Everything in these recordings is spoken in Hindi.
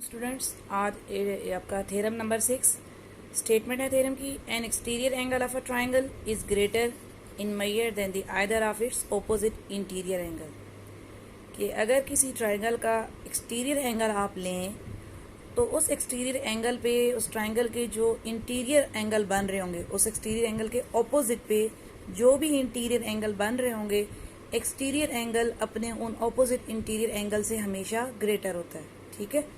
स्टूडेंट्स, आज आपका थ्योरम नंबर 6 स्टेटमेंट है थ्योरम की। An exterior angle of a triangle is greater in measure than the either of its opposite interior angle. कि अगर किसी ट्राइंगल का एक्सटीरियर एंगल आप लें तो उस एक्सटीरियर एंगल पे उस ट्राइंगल के जो इंटीरियर एंगल बन रहे होंगे, उस एक्सटीरियर एंगल के ऑपोजिट पे जो भी इंटीरियर एंगल बन रहे होंगे, एक्सटीरियर एंगल अपने उन ऑपोजिट इंटीरियर एंगल से हमेशा ग्रेटर होता है। ठीक है,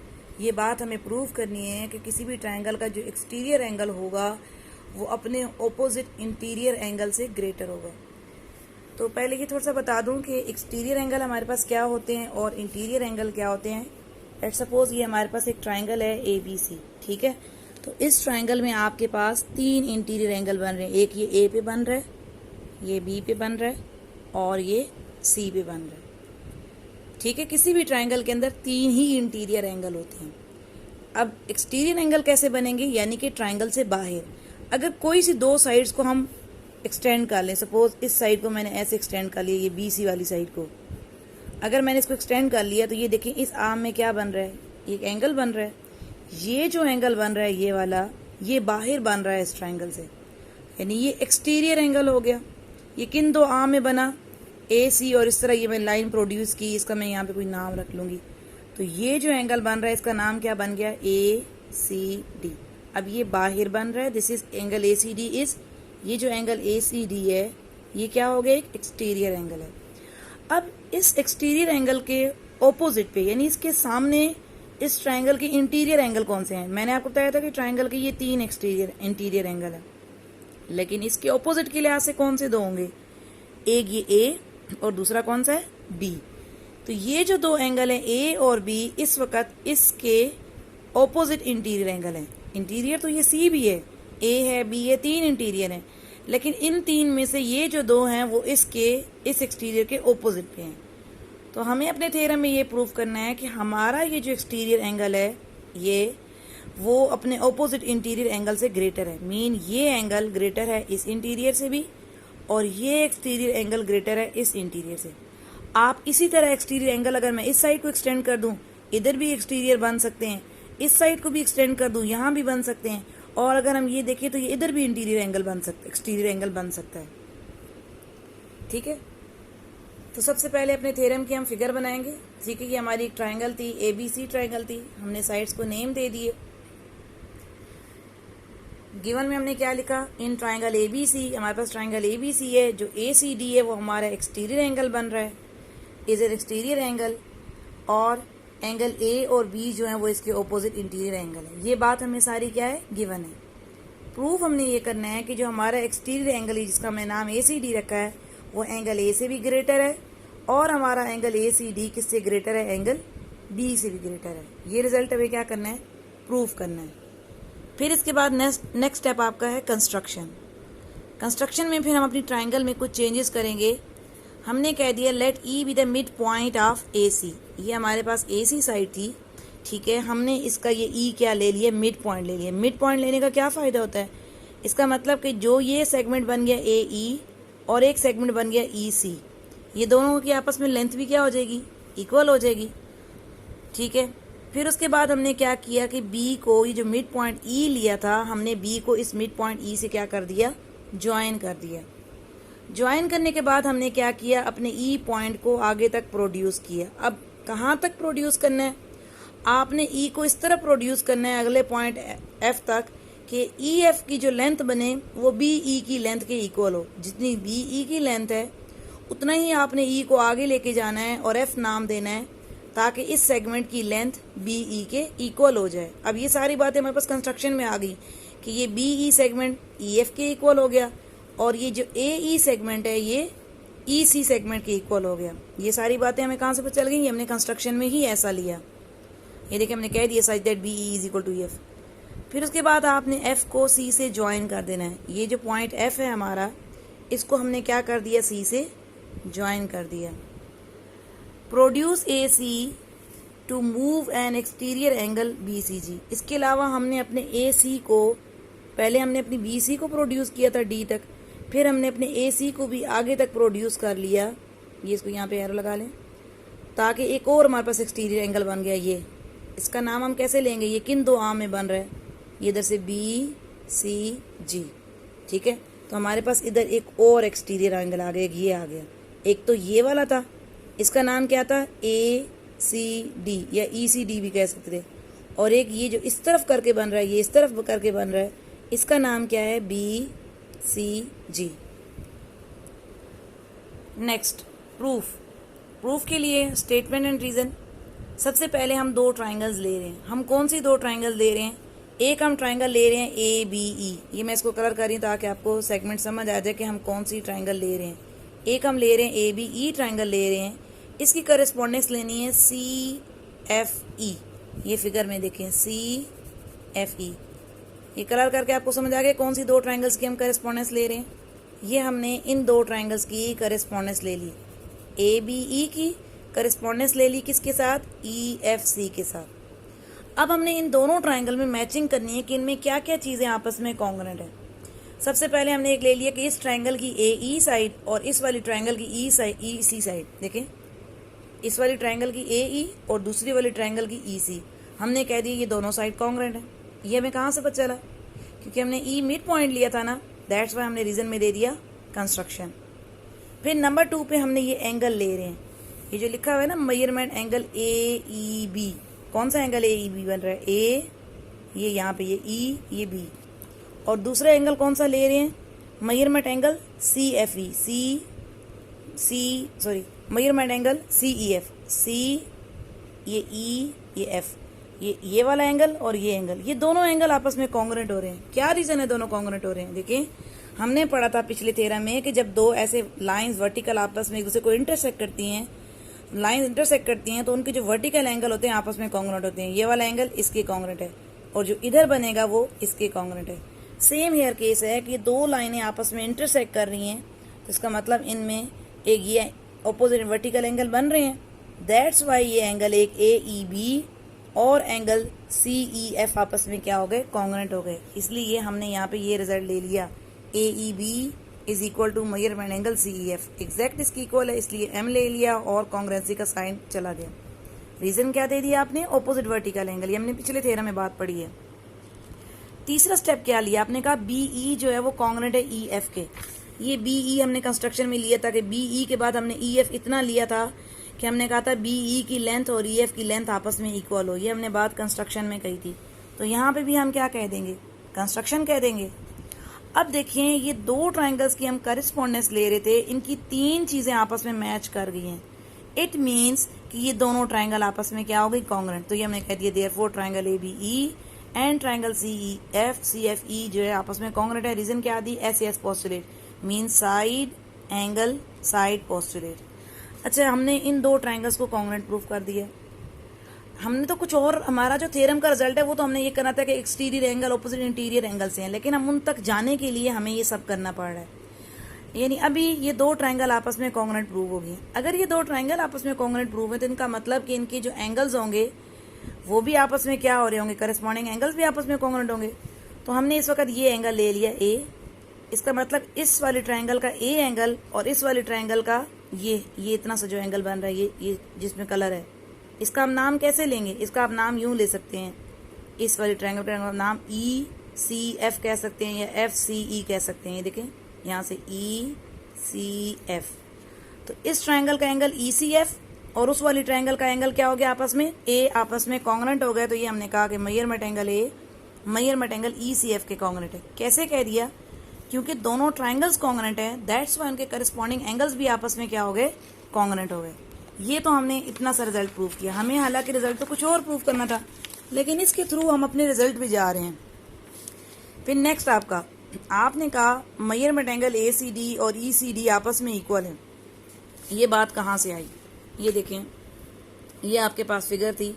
ये बात हमें प्रूव करनी है कि किसी भी ट्राइंगल का जो एक्सटीरियर एंगल होगा वो अपने ऑपोजिट इंटीरियर एंगल से ग्रेटर होगा। तो पहले ये थोड़ा सा बता दूं कि एक्सटीरियर एंगल हमारे पास क्या होते हैं और इंटीरियर एंगल क्या होते हैं। लेट्स सपोज ये हमारे पास एक ट्राइंगल है ABC। ठीक है, तो इस ट्राइंगल में आपके पास 3 इंटीरियर एंगल बन रहे हैं। एक ये A पे बन रहा है, ये B पे बन रहा है और ये C पे बन रहा है। ठीक है, किसी भी ट्राइंगल के अंदर 3 ही इंटीरियर एंगल होते हैं। अब एक्सटीरियर एंगल कैसे बनेंगे, यानी कि ट्राइंगल से बाहर अगर कोई सी 2 साइड्स को हम एक्सटेंड कर लें। सपोज इस साइड को मैंने ऐसे एक्सटेंड कर लिया, ये BC वाली साइड को अगर मैंने इसको एक्सटेंड कर लिया तो ये देखिए इस आर्म में क्या बन रहा है, एक एंगल बन रहा है। ये जो एंगल बन रहा है ये वाला, ये बाहर बन रहा है इस ट्राइंगल से, यानी ये एक्सटीरियर एंगल हो गया। ये किन 2 आर्म में बना, AC, और इस तरह ये मैं लाइन प्रोड्यूस की, इसका मैं यहाँ पे कोई नाम रख लूंगी। तो ये जो एंगल बन रहा है इसका नाम क्या बन गया, ACD। अब ये बाहर बन रहा है, this is angle ACD is, ये जो एंगल ACD है ये क्या हो गया, एक एक्सटीरियर एंगल है। अब इस एक्सटीरियर एंगल के ऑपोजिट पे, यानी इसके सामने इस ट्राइंगल के इंटीरियर एंगल कौन से हैं। मैंने आपको बताया था कि ट्राइंगल के ये 3 इंटीरियर एंगल है, लेकिन इसके ऑपोजिट के लिहाज से कौन से 2 होंगे, एक ये A और दूसरा कौन सा है, B। तो ये जो 2 एंगल हैं A और B, इस वक्त इसके ऑपोजिट इंटीरियर एंगल हैं। इंटीरियर तो ये C भी है, A है, B है, 3 इंटीरियर हैं, लेकिन इन 3 में से ये जो 2 हैं वो इसके इस एक्सटीरियर के ऑपोजिट पे हैं। तो हमें अपने थ्योरम में ये प्रूव करना है कि हमारा ये जो एक्सटीरियर एंगल है ये वो अपने ऑपोजिट इंटीरियर एंगल से ग्रेटर है। मीन ये एंगल ग्रेटर है इस इंटीरियर से भी और ये एक्सटीरियर एंगल ग्रेटर है इस इंटीरियर से। आप इसी तरह एक्सटीरियर एंगल अगर मैं इस साइड को एक्सटेंड कर दूं, इधर भी एक्सटीरियर बन सकते हैं, इस साइड को भी एक्सटेंड कर दूं, यहाँ भी बन सकते हैं, और अगर हम ये देखें तो ये इधर भी इंटीरियर एंगल बन सकता है, एक्सटीरियर एंगल बन सकता है। ठीक है, तो सबसे पहले अपने थ्योरम की हम फिगर बनाएंगे। ठीक है, ये हमारी एक ट्राइंगल थी, ABC ट्राइंगल थी, हमने साइड्स को नेम दे दिए। गिवन में हमने क्या लिखा, इन ट्राइंगल ABC, हमारे पास ट्राइंगल ABC है, जो ACD है वो हमारा एक्सटीरियर एंगल बन रहा है, इज एन एक्सटीरियर एंगल, और एंगल A और B जो है वो इसके ऑपोजिट इंटीरियर एंगल है। ये बात हमें सारी क्या है, गिवन है। प्रूफ हमने ये करना है कि जो हमारा एक्सटीरियर एंगल है जिसका मैं नाम ACD रखा है वो एंगल A से भी ग्रेटर है, और हमारा एंगल ACD किससे ग्रेटर है, एंगल B से भी ग्रेटर है। ये रिजल्ट हमें क्या करना है, प्रूफ करना है। फिर इसके बाद नेक्स्ट स्टेप आपका है कंस्ट्रक्शन। कंस्ट्रक्शन में फिर हम अपनी ट्राइंगल में कुछ चेंजेस करेंगे। हमने कह दिया let E be the mid point of AC। ये हमारे पास AC साइड थी, ठीक है, हमने इसका ये E क्या ले लिया, मिड पॉइंट ले लिया। मिड पॉइंट लेने का क्या फ़ायदा होता है, इसका मतलब कि जो ये सेगमेंट बन गया AE और एक सेगमेंट बन गया EC, ये दोनों की आपस में लेंथ भी क्या हो जाएगी, इक्वल हो जाएगी। ठीक है, फिर उसके बाद हमने क्या किया कि B को, ये जो मिड पॉइंट E लिया था, हमने B को इस मिड पॉइंट E से क्या कर दिया, ज्वाइन कर दिया। ज्वाइन करने के बाद हमने क्या किया, अपने E पॉइंट को आगे तक प्रोड्यूस किया। अब कहाँ तक प्रोड्यूस करना है, आपने E को इस तरह प्रोड्यूस करना है अगले पॉइंट F तक कि EF की जो लेंथ बने वो BE की लेंथ के इक्वल हो। जितनी BE की लेंथ है उतना ही आपने E को आगे लेके जाना है और F नाम देना है, ताकि इस सेगमेंट की लेंथ BE के इक्वल हो जाए। अब ये सारी बातें हमारे पास कंस्ट्रक्शन में आ गई कि ये BE सेगमेंट EF के इक्वल हो गया और ये जो AE सेगमेंट है ये EC सेगमेंट के इक्वल हो गया। ये सारी बातें हमें कहाँ से पता चल गई, हमने कंस्ट्रक्शन में ही ऐसा लिया। ये देखिए हमने कह दिया such that BE is equal to EF। फिर उसके बाद आपने F को C से ज्वाइन कर देना है। ये जो पॉइंट F है हमारा, इसको हमने क्या कर दिया, C से ज्वाइन कर दिया। Produce AC to move an exterior angle BCG। इसके अलावा हमने अपने AC को, पहले हमने अपनी BC को प्रोड्यूस किया था D तक, फिर हमने अपने AC को भी आगे तक प्रोड्यूस कर लिया। ये इसको यहाँ पे एरो लगा लें, ताकि एक और हमारे पास एक्सटीरियर एंगल बन गया, इसका नाम हम कैसे लेंगे, ये किन दो आर्म में बन रहा है, ये इधर से बी सी जी, ठीक है। तो हमारे पास इधर एक और एक्सटीरियर एंगल आ गया, ये आ गया। एक तो ये वाला था, इसका नाम क्या था, ए सी डी या ई सी डी भी कह सकते थे। और एक ये जो इस तरफ करके बन रहा है, ये इस तरफ करके बन रहा है, इसका नाम क्या है, B C G. Next proof. Proof के लिए स्टेटमेंट एंड रीजन। सबसे पहले हम दो ट्राइंगल्स ले रहे हैं। हम कौन सी दो ट्राइंगल ले रहे हैं, एक हम ट्राइंगल ले रहे हैं ए बी ई। ये मैं इसको कलर कर रही हूँ ताकि आपको सेगमेंट समझ आ जाए कि हम कौन सी ट्राइंगल ले रहे हैं। एक हम ले रहे हैं ए बी ई ट्राइंगल ले रहे हैं, इसकी करस्पॉन्डेंस लेनी है सी एफ ई। ये फिगर में देखें सी एफ ई, ये कलर करके आपको समझ आ गया कौन सी दो ट्राइंगल्स की हम करस्पॉन्डेंस ले रहे हैं। ये हमने इन दो ट्राइंगल्स की करस्पॉन्डेंस ले ली, ए बी ई की करस्पॉन्डेंस ले ली किसके साथ, ई एफ सी के साथ। अब हमने इन दोनों ट्राइंगल में मैचिंग करनी है कि इनमें क्या क्या चीज़ें आपस में कॉन्ग्रुएंट है। सबसे पहले हमने एक ले लिया कि इस ट्राइंगल की ए ई साइड और इस वाली ट्राइंगल की ई सी साइड। देखें, इस वाली ट्राइंगल की ए ई और दूसरी वाली ट्राइंगल की ई सी, हमने कह दिया ये दोनों साइड कॉन्ग्रुएंट है। ये हमें कहाँ से पता चला, क्योंकि हमने ई मिड पॉइंट लिया था ना, दैट्स वाई हमने रीजन में दे दिया कंस्ट्रक्शन। फिर नंबर 2 पे हमने ये एंगल ले रहे हैं, ये जो लिखा हुआ है ना measurement angle A E B. कौन सा एंगल ए ई बी बन रहा है, ए, ये यहाँ पे ये ई, ये बी। और दूसरा एंगल कौन सा ले रहे हैं, measurement angle C F E, measurement angle C E F, C, ये ई, ये एफ, ये वाला एंगल और ये एंगल, ये दोनों एंगल आपस में कॉन्ग्रुएंट हो रहे हैं। क्या रीजन है दोनों कॉन्ग्रुएंट हो रहे हैं, देखिए हमने पढ़ा था पिछले थ्योरम में कि जब दो ऐसे लाइंस वर्टिकल आपस में एक दूसरे को इंटरसेक्ट करती हैं, लाइंस इंटरसेक्ट करती हैं, तो उनके जो वर्टिकल एंगल होते हैं आपस में कॉन्ग्रुएंट होते हैं। ये वाला एंगल इसके कॉन्ग्रुएंट है और जो इधर बनेगा वो इसके कॉन्ग्रुएंट है। सेम हेयर केस है कि दो लाइनें आपस में इंटरसेक्ट कर रही हैं, तो इसका मतलब इनमें एक ये ऑपोजिट वर्टिकल एंगल बन रहे हैं। दैट्स वाई ये एंगल एक ए ई बी और एंगल सी ई एफ आपस में क्या हो गए, कॉन्ग्रुएंट हो गए। इसलिए हमने यहाँ पे ये रिजल्ट ले लिया, A E B is equal to measurement angle C E F. Exact इसकी इक्वल है, इसलिए एम ले लिया और कॉन्ग्रुएंसी का साइन चला गया। रीजन क्या दे दिया आपने, ऑपोजिट वर्टिकल एंगल, ये हमने पिछले थ्योरम में बात पढ़ी है। तीसरा स्टेप क्या लिया आपने, कहा बी ई जो है वो कॉन्ग्रुएंट है ई एफ के। ये बी ई हमने कंस्ट्रक्शन में लिया था कि बी ई के बाद हमने ई एफ इतना लिया था कि हमने कहा था बी ई की लेंथ और ई एफ की लेंथ आपस में इक्वल हो। ये हमने बात कंस्ट्रक्शन में कही थी, तो यहाँ पे भी हम क्या कह देंगे, कंस्ट्रक्शन कह देंगे। अब देखिए ये दो ट्राइंगल्स की हम करस्पॉन्डेंस ले रहे थे, इनकी तीन चीजें आपस में मैच कर गई हैं। इट मीन्स कि ये दोनों ट्राइंगल आपस में क्या हो गई, कॉन्ग्रुएंट। तो ये हमने कह दिया therefore triangle A B E and triangle C F E जो है आपस में कॉन्ग्रुएंट है। रीजन क्या दी, S S postulate, means side angle side postulate. अच्छा, हमने इन दो ट्राइंगल्स को कॉन्ग्रुएंट प्रूफ कर दिया। हमने तो कुछ और, हमारा जो थ्योरम का रिजल्ट है वो तो हमने ये करना था कि exterior angle opposite interior angle से हैं, लेकिन हम उन तक जाने के लिए हमें ये सब करना पड़ रहा है। यानी अभी ये दो ट्राइंगल आपस में कॉन्ग्रुएंट प्रूव होगी। अगर ये दो ट्राइंगल आपस में कॉन्ग्रुएंट प्रूव है तो इनका मतलब कि इनके जो एंगल्स होंगे वो भी आपस में क्या हो रहे होंगे, करस्पॉन्डिंग एंगल्स भी आपस में कॉन्ग्रुएंट होंगे। तो हमने इस वक्त ये एंगल ले लिया ए, इसका मतलब इस वाली ट्राइंगल का ए एंगल और इस वाली ट्राइंगल का ये इतना सा जो एंगल बन रहा है, ये जिसमें कलर है, इसका हम नाम कैसे लेंगे, इसका आप नाम यूं ले सकते हैं, इस वाली ट्राइंगल का नाम ई सी एफ कह सकते हैं या एफ सी ई कह सकते हैं। ये देखें यहाँ से ई सी एफ, तो इस ट्राइंगल का एंगल ई सी एफ और उस वाली ट्राइंगल का एंगल क्या हो गया, आपस में ए आपस में कॉन्ग्रुएंट हो गए। तो ये हमने कहा कि measurement angle A measurement angle E C F के कॉन्ग्रुएंट है। कैसे कह दिया, क्योंकि दोनों ट्राइंगल्स कॉन्ग्रुएंट है, दैट्स वाई उनके करस्पॉन्डिंग एंगल्स भी आपस में क्या हो गए, कॉन्ग्रुएंट हो गए। ये तो हमने इतना सा रिजल्ट प्रूव किया। हमें हालांकि रिजल्ट तो कुछ और प्रूव करना था, लेकिन इसके थ्रू हम अपने रिजल्ट भी जा रहे हैं। फिर नेक्स्ट आपने कहा measurement angle A C D और ई सी डी आपस में इक्वल है। ये बात कहाँ से आई, ये देखें, ये आपके पास फिगर थी,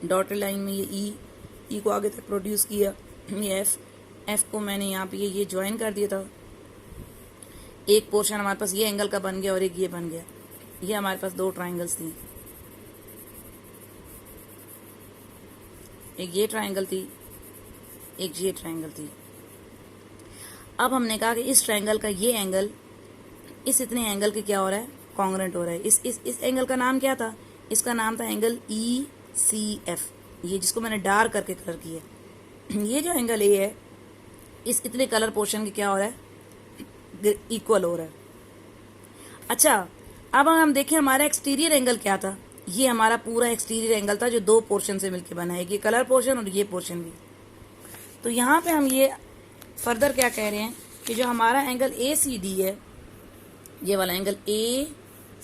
डॉटेड लाइन में ये ई को आगे तक प्रोड्यूस किया, ये एफ को मैंने यहाँ पे ये ज्वाइन कर दिया था। एक पोर्शन हमारे पास ये एंगल का बन गया और एक ये बन गया। ये हमारे पास दो ट्राइंगल्स थी, एक ये ट्राइंगल थी, एक ये ट्राइंगल थी। अब हमने कहा कि इस ट्राइंगल का ये एंगल इस इतने एंगल के क्या हो रहा है, कॉन्ग्रुएंट हो रहा है। इस एंगल का नाम क्या था, इसका नाम था एंगल ई सी एफ, ये जिसको मैंने डार्क करके कलर किया है, ये जो एंगल ए है इस इतने कलर पोर्शन के क्या हो रहा है, इक्वल हो रहा है। अच्छा, अब हम देखें हमारा एक्सटीरियर एंगल क्या था। ये हमारा पूरा एक्सटीरियर एंगल था जो दो पोर्शन से मिलकर बना है, ये कलर पोर्शन और ये पोर्शन भी। तो यहाँ पे हम ये फर्दर क्या कह रहे हैं कि जो हमारा एंगल ए सी डी है, ये वाला एंगल ए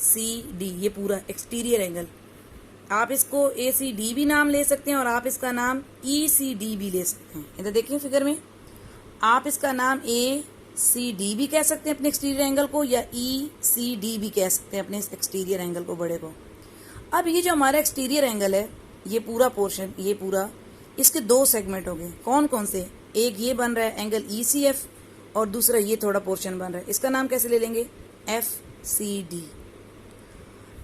सी डी, ये पूरा एक्सटीरियर एंगल, आप इसको ए सी डी भी नाम ले सकते हैं और आप इसका नाम ई सी डी भी ले सकते हैं। इधर देखिए फिगर में, आप इसका नाम ए सी डी भी कह सकते हैं अपने एक्सटीरियर एंगल को, या ई सी डी भी कह सकते हैं अपने एक्सटीरियर एंगल को, बड़े को। अब ये जो हमारा एक्सटीरियर एंगल है, ये पूरा पोर्शन, ये पूरा, इसके दो सेगमेंट हो गए। कौन कौन से? एक ये बन रहा है एंगल ई सी एफ और दूसरा ये थोड़ा पोर्शन बन रहा है, इसका नाम कैसे ले लेंगे, एफ सी डी।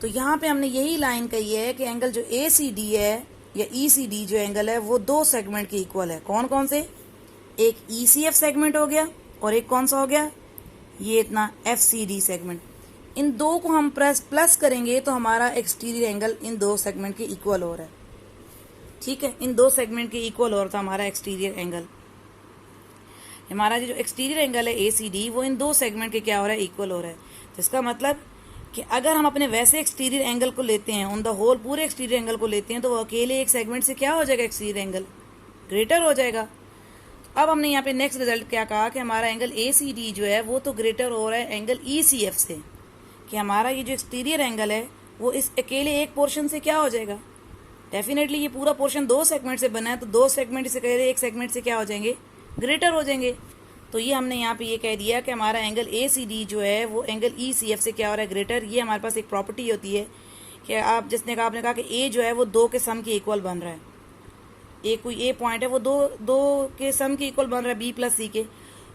तो यहाँ पे हमने यही लाइन कही है कि एंगल जो ए सी डी है या ई सी डी जो एंगल है वो दो सेगमेंट के इक्वल है। कौन कौन से? एक ई सी एफ सेगमेंट हो गया और एक कौन सा हो गया, ये इतना एफ सी डी सेगमेंट। इन दो को हम प्लस करेंगे तो हमारा एक्सटीरियर एंगल इन दो सेगमेंट के इक्वल हो रहा है। ठीक है, इन दो सेगमेंट के इक्वल हो रहा था हमारा एक्सटीरियर एंगल। हमारा जो एक्सटीरियर एंगल है ए सी डी वो इन दो सेगमेंट के क्या हो रहा है, इक्वल हो रहा है। तो इसका मतलब कि अगर हम अपने वैसे एक्सटीरियर एंगल को लेते हैं, ऑन द होल पूरे एक्सटीरियर एंगल को लेते हैं, तो वो अकेले एक सेगमेंट से क्या हो जाएगा, एक्सटीरियर एंगल ग्रेटर हो जाएगा। अब हमने यहाँ पे नेक्स्ट रिजल्ट क्या कहा कि हमारा एंगल ए सी डी जो है वो तो ग्रेटर हो रहा है एंगल ई सी एफ से, कि हमारा ये जो एक्सटीरियर एंगल है वो इस अकेले एक पोर्शन से क्या हो जाएगा, डेफिनेटली ये पूरा पोर्शन दो सेगमेंट से बना है, तो दो सेगमेंट से अकेले एक सेगमेंट से क्या हो जाएंगे, ग्रेटर हो जाएंगे। तो ये हमने यहाँ पे ये कह दिया कि हमारा एंगल ए सी डी जो है वो एंगल ई सी एफ से क्या हो रहा है, ग्रेटर। ये हमारे पास एक प्रॉपर्टी होती है कि आप जिसने कहा, आपने कहा कि ए जो है वो दो के सम के इक्वल बन रहा है, ए कोई ए पॉइंट है वो दो के सम के इक्वल बन रहा है बी प्लस सी के।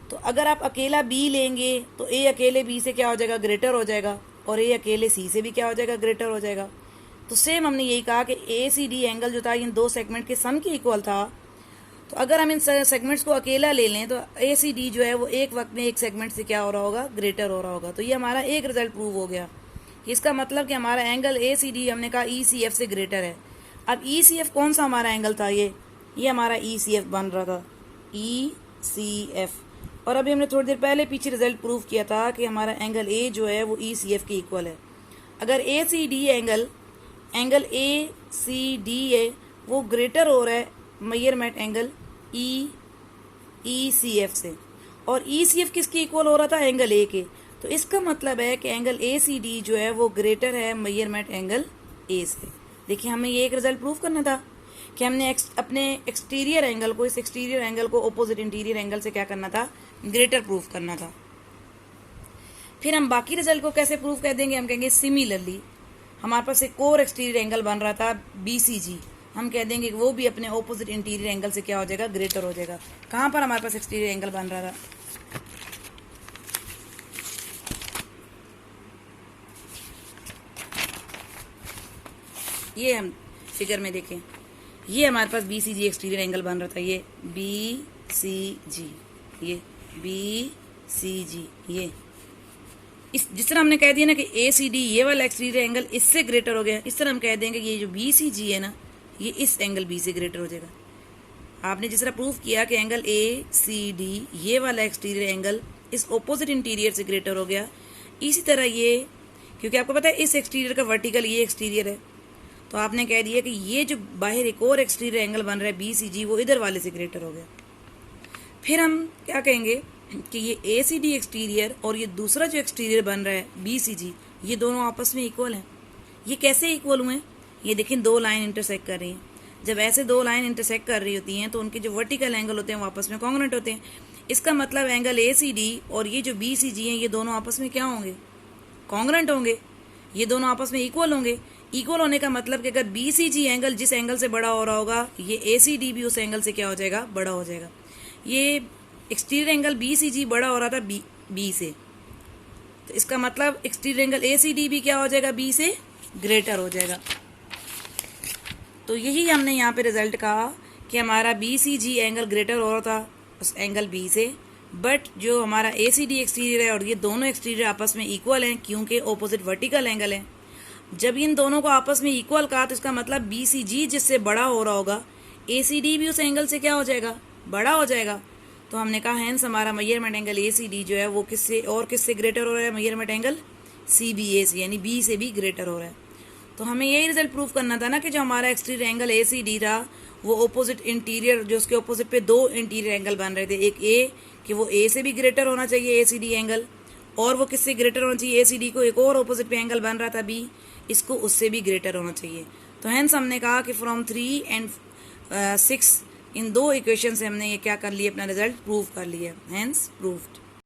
तो अगर आप अकेला बी लेंगे तो ए अकेले बी से क्या हो जाएगा, ग्रेटर हो जाएगा, और ए अकेले सी से भी क्या हो जाएगा, ग्रेटर हो जाएगा। तो सेम हमने यही कहा कि ए सी डी एंगल जो था इन दो सेगमेंट के सम के इक्वल था। तो अगर हम इन सेगमेंट्स को अकेला ले लें तो ए सी डी जो है वो एक वक्त में एक सेगमेंट से क्या हो रहा होगा, ग्रेटर हो रहा होगा। तो ये हमारा एक रिजल्ट प्रूव हो गया। इसका मतलब कि हमारा एंगल ए सी डी हमने कहा ई सी एफ से ग्रेटर है। अब ई सी एफ कौन सा हमारा एंगल था, ये हमारा ई सी एफ बन रहा था, ई सी एफ। और अभी हमने थोड़ी देर पहले पीछे रिजल्ट प्रूव किया था कि हमारा एंगल ए जो है वो ई सी एफ के इक्वल है। अगर A C D angle A C D है वो ग्रेटर हो रहा है measurement angle E C F से, और ई सी एफ किसके इक्वल हो रहा था, एंगल ए के। तो इसका मतलब है कि एंगल ए सी डी जो है वो ग्रेटर है मेजरमेंट एंगल ए से। देखिए, हमें ये एक रिजल्ट प्रूव करना था कि हमने अपने एक्सटीरियर एंगल को, इस एक्सटीरियर एंगल को अपोजिट इंटीरियर एंगल से क्या करना था, ग्रेटर प्रूफ करना था। फिर हम बाकी रिजल्ट को कैसे प्रूफ कर देंगे, हम कहेंगे सिमिलरली हमारे पास एक और एक्सटीरियर एंगल बन रहा था बी सी जी, हम कह देंगे कि वो भी अपने ऑपोजिट इंटीरियर एंगल से क्या हो जाएगा, ग्रेटर हो जाएगा। कहाँ पर हमारे पास एक्सटीरियर एंगल बन रहा था, ये हम फिगर में देखें, ये हमारे पास बी सी जी एक्सटीरियर एंगल बन रहा था, ये बी सी जी, ये बी सी जी, ये इस जिस तरह हमने कह दिया ना कि ए सी डी ये वाला एक्सटीरियर एंगल इससे ग्रेटर हो गया, इस तरह हम कह देंगे कि ये जो बी सी जी है ना, ये इस एंगल बी से ग्रेटर हो जाएगा। आपने जिस तरह प्रूफ किया कि एंगल ए सी डी ये वाला एक्सटीरियर एंगल इस ऑपोजिट इंटीरियर से ग्रेटर हो गया, इसी तरह ये, क्योंकि आपको पता है इस एक्सटीरियर का वर्टिकल ये एक्सटीरियर है, तो आपने कह दिया कि ये जो बाहर एक और एक्सटीरियर एंगल बन रहा है बी सी जी वो इधर वाले से ग्रेटर हो गया। फिर हम क्या कहेंगे कि ये ए सी डी एक्सटीरियर और ये दूसरा जो एक्सटीरियर बन रहा है बी सी जी, ये दोनों आपस में इक्वल हैं। ये कैसे इक्वल हुए, ये देखिए दो लाइन इंटरसेक्ट कर रही हैं। जब ऐसे दो लाइन इंटरसेक्ट कर रही होती हैं तो उनके जो वर्टिकल एंगल होते हैं वो आपस में कॉन्ग्रुएंट होते हैं। इसका मतलब एंगल ए सी डी और ये जो बी सी जी हैं ये दोनों आपस में क्या होंगे, कॉन्ग्रुएंट होंगे, ये दोनों आपस में इक्वल होंगे। इक्वल होने का मतलब कि अगर बी सी जी एंगल जिस एंगल से बड़ा हो रहा होगा, ये ए सी डी भी उस एंगल से क्या हो जाएगा, बड़ा हो जाएगा। ये exterior angle B C G बड़ा हो रहा था बी से, तो इसका मतलब exterior angle A C D भी क्या हो जाएगा, बी से ग्रेटर हो जाएगा। तो यही हमने यहाँ पे रिजल्ट कहा कि हमारा बी सी जी एंगल ग्रेटर हो रहा था उस एंगल बी से, बट जो हमारा ए सी डी एक्सटीरियर है और ये दोनों एक्सटीरियर आपस में इक्वल हैं क्योंकि ऑपोजिट वर्टिकल एंगल है। जब इन दोनों को आपस में इक्वल कहा तो इसका मतलब बी सी जी जिससे बड़ा हो रहा होगा ए सी डी भी उस एंगल से क्या हो जाएगा, बड़ा हो जाएगा। तो हमने कहा हैंस हमारा measurement angle A C D जो है वो किससे ग्रेटर हो रहा है, measurement angle C B A से, यानी बी से भी ग्रेटर हो रहा है। तो हमें यही रिजल्ट प्रूव करना था ना कि जो हमारा exterior angle A C D रहा वो ओपोजिट इंटीरियर, जो उसके ओपोजिट पे दो इंटीरियर एंगल बन रहे थे, एक ए कि वो ए से भी ग्रेटर होना चाहिए ए सी डी एंगल, और वो किससे ग्रेटर होना चाहिए ए सी डी को, एक और ओपोजिट पे एंगल बन रहा था बी, इसको उससे भी ग्रेटर होना चाहिए। तो हैंस हमने कहा कि फ्रॉम 3 एंड 6 इन दो इक्वेशन से हमने ये क्या कर लिया, अपना रिजल्ट प्रूव कर लिया, हैंस प्रूव्ड।